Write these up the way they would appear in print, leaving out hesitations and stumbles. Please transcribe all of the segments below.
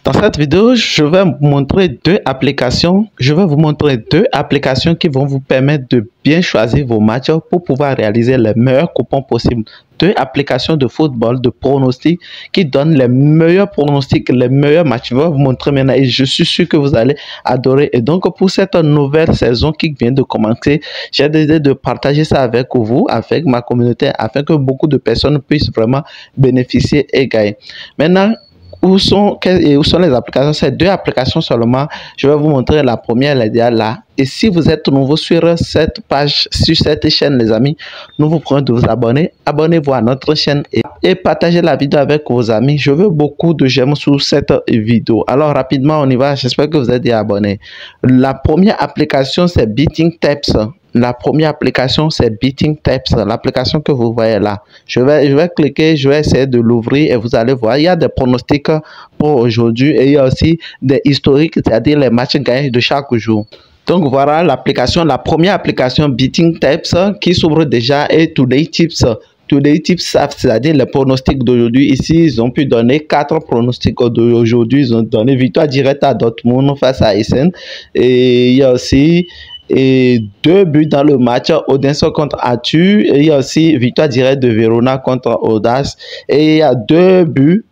Dans cette vidéo, je vais vous montrer deux applications. Je vais vous montrer deux applications qui vont vous permettre de bien choisir vos matchs pour pouvoir réaliser les meilleurs coupons possibles. Deux applications de football, de pronostics qui donnent les meilleurs pronostics, les meilleurs matchs. Je vais vous montrer maintenant et je suis sûr que vous allez adorer. Et donc, pour cette nouvelle saison qui vient de commencer, j'ai décidé de partager ça avec vous, avec ma communauté, afin que beaucoup de personnes puissent vraiment bénéficier et gagner. Maintenant, où sont les applications? Ces deux applications seulement. Je vais vous montrer la première, elle est là. Et si vous êtes nouveau sur cette page, sur cette chaîne, les amis, nous vous prions de vous abonner. Abonnez-vous à notre chaîne et partagez la vidéo avec vos amis. Je veux beaucoup de j'aime sous cette vidéo. Alors, rapidement, on y va. J'espère que vous êtes déjà abonnés. La première application, c'est Betting Tips. La première application, c'est Betting Tips, l'application que vous voyez là. Je vais cliquer, je vais essayer de l'ouvrir et vous allez voir, il y a des pronostics pour aujourd'hui et il y a aussi des historiques, c'est-à-dire les matchs gagnés de chaque jour. Donc voilà l'application, la première application Betting Tips qui s'ouvre déjà et Today Tips. Today Tips, c'est-à-dire les pronostics d'aujourd'hui. Ici, ils ont pu donner 4 pronostics d'aujourd'hui. Ils ont donné victoire directe à Dortmund face à Essen. Et il y a aussi 2 buts dans le match, Odense contre Atu, et il y a aussi victoire directe de Verona contre Audace, et il y a 2 buts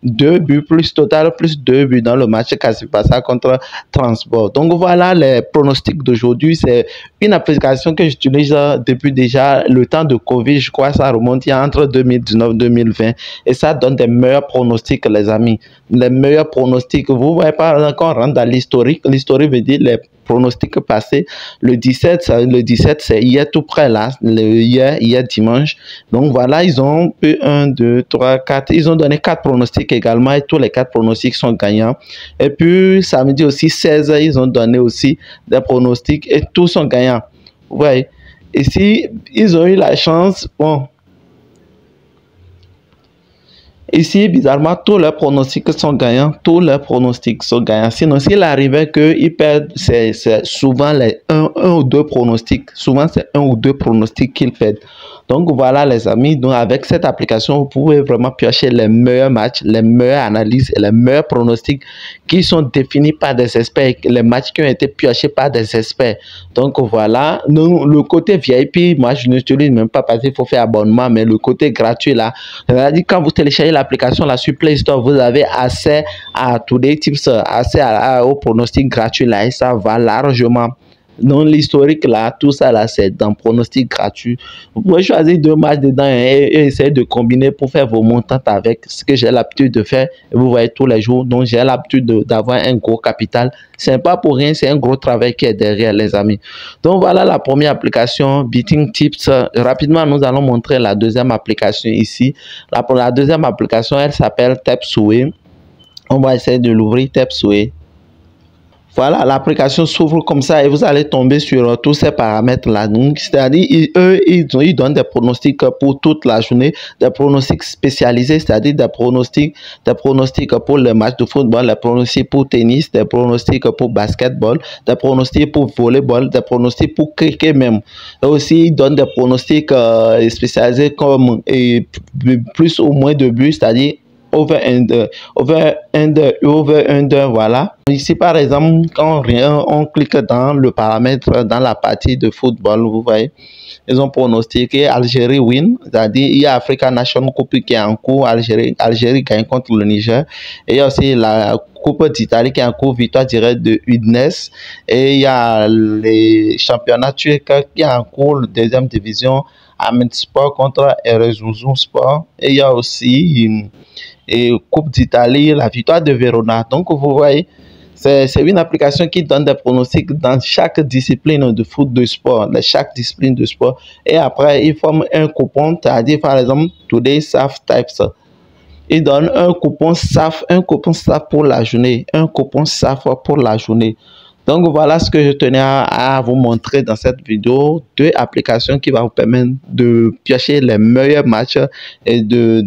plus total, plus 2 buts dans le match Casipassa contre Transport. Donc voilà les pronostics d'aujourd'hui. C'est une application que j'utilise depuis déjà le temps de Covid, je crois ça remonte entre 2019-2020, et ça donne des meilleurs pronostics, les amis. Les meilleurs pronostics, vous voyez pas, quand on rentre dans l'historique, l'historique veut dire les pronostics passés. Le 17, c'est hier tout près là, hier dimanche. Donc voilà, ils ont eu 1, 2, 3, 4. Ils ont donné 4 pronostics également et tous les 4 pronostics sont gagnants. Et puis samedi aussi 16, ils ont donné aussi des pronostics et tous sont gagnants. Ouais. Ici, ils ont eu la chance. Bon. Ici, bizarrement, tous leurs pronostics sont gagnants. Tous leurs pronostics sont gagnants. Sinon, s'il arrivait qu'ils perdent, c'est souvent les 1 ou 2 pronostics. Souvent, c'est 1 ou 2 pronostics qu'ils perdent. Donc, voilà, les amis. Donc, avec cette application, vous pouvez vraiment piocher les meilleurs matchs, les meilleures analyses et les meilleurs pronostics qui sont définis par des experts. Les matchs qui ont été piochés par des experts. Donc, voilà. Donc, le côté VIP, moi, je n'utilise même pas parce qu'il faut faire abonnement, mais le côté gratuit, là, c'est-à-dire quand vous téléchargez l'application là sur Play Store, vous avez accès à tous les tips, accès aux pronostics gratuits là et ça va largement. Donc l'historique là, tout ça là, c'est dans pronostic gratuit. Vous pouvez choisir 2 matchs dedans et essayer de combiner pour faire vos montants avec ce que j'ai l'habitude de faire. Et vous voyez tous les jours, donc j'ai l'habitude d'avoir un gros capital. C'est pas pour rien, c'est un gros travail qui est derrière, les amis. Donc voilà la première application, Betting Tips. Rapidement, nous allons montrer la deuxième application ici. Pour la deuxième application, elle s'appelle Tapsway. On va essayer de l'ouvrir, Tapsway. Voilà, l'application s'ouvre comme ça et vous allez tomber sur tous ces paramètres-là. Donc, c'est-à-dire, ils donnent des pronostics pour toute la journée, des pronostics spécialisés, c'est-à-dire des pronostics pour les matchs de football, des pronostics pour tennis, des pronostics pour basketball, des pronostics pour volleyball, des pronostics pour cricket même. Et aussi, ils donnent des pronostics spécialisés comme plus ou moins de buts, c'est-à-dire over under, voilà. Ici, par exemple, quand on clique dans le paramètre, dans la partie de football, vous voyez, ils ont pronostiqué Algérie win, c'est-à-dire il y a Africa National Cup qui est en cours, Algérie gagne contre le Niger, et il y a aussi la Coupe d'Italie qui est en cours, victoire directe de Udinese, et il y a les championnats turcs qui est en cours, la deuxième division, Ahmedspor contre Erezouzou-Spor, et il y a aussi Coupe d'Italie, la victoire de Verona. Donc vous voyez, c'est une application qui donne des pronostics dans chaque discipline de foot, de sport, dans chaque discipline de sport. Et après, ils forment un coupon, c'est-à-dire par exemple, Today SAF Types. Ils donnent un coupon SAF pour la journée, un coupon SAF pour la journée. Donc voilà ce que je tenais à vous montrer dans cette vidéo. Deux applications qui vont vous permettre de piocher les meilleurs matchs et de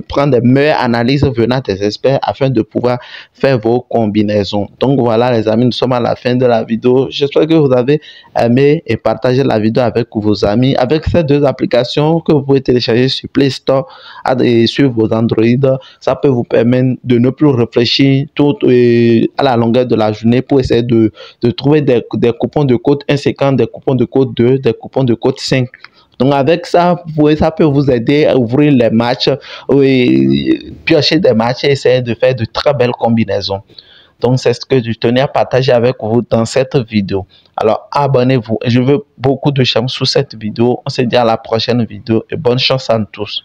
prendre les meilleures analyses venant des experts afin de pouvoir faire vos combinaisons. Donc voilà les amis, nous sommes à la fin de la vidéo. J'espère que vous avez aimé et partagé la vidéo avec vos amis. Avec ces deux applications que vous pouvez télécharger sur Play Store et sur vos Android, ça peut vous permettre de ne plus réfléchir tout à la longueur de la journée pour essayer de trouver des coupons de code 1,50, des coupons de code 2, des coupons de code 5. Donc avec ça, ça peut vous aider à ouvrir les matchs, piocher des matchs et essayer de faire de très belles combinaisons. Donc c'est ce que je tenais à partager avec vous dans cette vidéo. Alors abonnez-vous. Je veux beaucoup de chance sous cette vidéo. On se dit à la prochaine vidéo et bonne chance à tous.